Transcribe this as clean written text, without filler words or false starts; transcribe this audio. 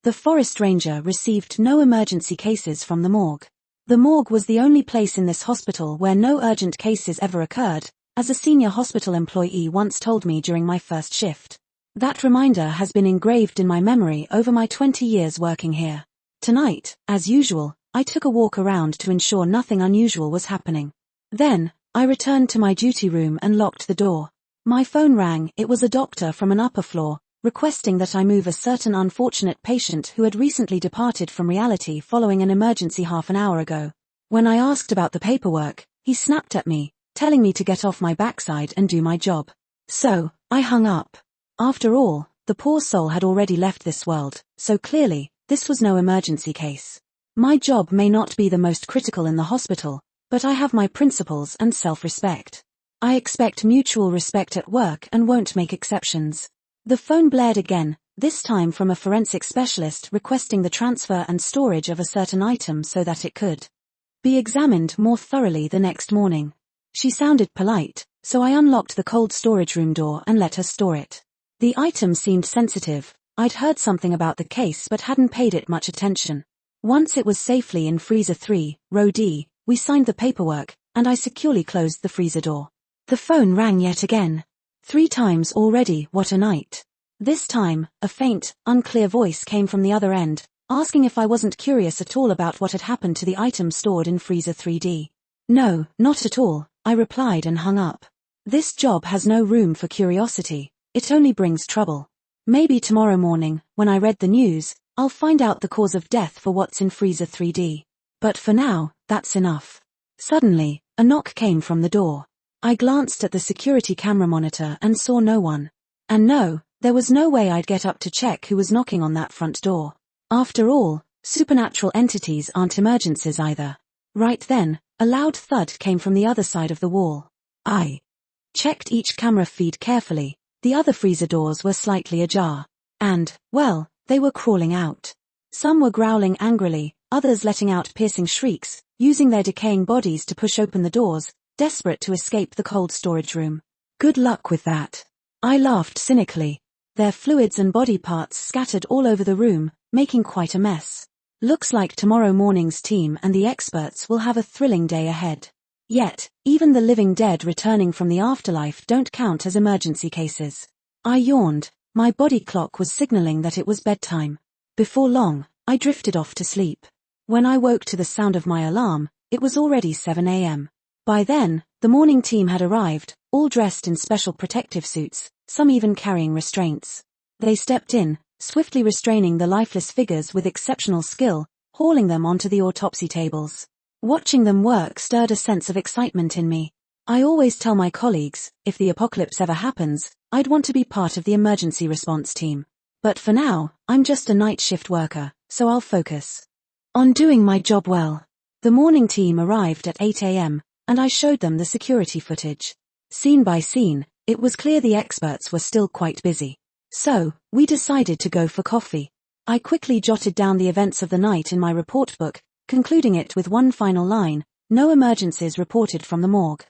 The forest ranger received no emergency cases from the morgue. The morgue was the only place in this hospital where no urgent cases ever occurred, as a senior hospital employee once told me during my first shift. That reminder has been engraved in my memory over my 20 years working here. Tonight, as usual, I took a walk around to ensure nothing unusual was happening. Then, I returned to my duty room and locked the door. My phone rang. It was a doctor from an upper floor, requesting that I move a certain unfortunate patient who had recently departed from reality following an emergency half an hour ago. When I asked about the paperwork, he snapped at me, telling me to get off my backside and do my job. So, I hung up. After all, the poor soul had already left this world, so clearly, this was no emergency case. My job may not be the most critical in the hospital, but I have my principles and self-respect. I expect mutual respect at work and won't make exceptions. The phone blared again, this time from a forensic specialist requesting the transfer and storage of a certain item so that it could be examined more thoroughly the next morning. She sounded polite, so I unlocked the cold storage room door and let her store it. The item seemed sensitive. I'd heard something about the case but hadn't paid it much attention. Once it was safely in freezer 3, row D, we signed the paperwork, and I securely closed the freezer door. The phone rang yet again. 3 times already. What a night. This time, a faint, unclear voice came from the other end, asking if I wasn't curious at all about what had happened to the item stored in freezer 3D. No, not at all, I replied and hung up. This job has no room for curiosity. It only brings trouble. Maybe tomorrow morning, when I read the news, I'll find out the cause of death for what's in freezer 3D. But for now, that's enough. Suddenly, a knock came from the door. I glanced at the security camera monitor and saw no one. And no, there was no way I'd get up to check who was knocking on that front door. After all, supernatural entities aren't emergencies either. Right then, a loud thud came from the other side of the wall. I checked each camera feed carefully. The other freezer doors were slightly ajar. And, well, they were crawling out. Some were growling angrily, others letting out piercing shrieks, using their decaying bodies to push open the doors, desperate to escape the cold storage room. Good luck with that. I laughed cynically. Their fluids and body parts scattered all over the room, making quite a mess. Looks like tomorrow morning's team and the experts will have a thrilling day ahead. Yet, even the living dead returning from the afterlife don't count as emergency cases. I yawned. My body clock was signaling that it was bedtime. Before long, I drifted off to sleep. When I woke to the sound of my alarm, it was already 7 a.m. By then, the morning team had arrived, all dressed in special protective suits, some even carrying restraints. They stepped in, swiftly restraining the lifeless figures with exceptional skill, hauling them onto the autopsy tables. Watching them work stirred a sense of excitement in me. I always tell my colleagues, if the apocalypse ever happens, I'd want to be part of the emergency response team. But for now, I'm just a night shift worker, so I'll focus on doing my job well. The morning team arrived at 8 a.m., and I showed them the security footage. Scene by scene, it was clear the experts were still quite busy. So, we decided to go for coffee. I quickly jotted down the events of the night in my report book, concluding it with one final line: no emergencies reported from the morgue.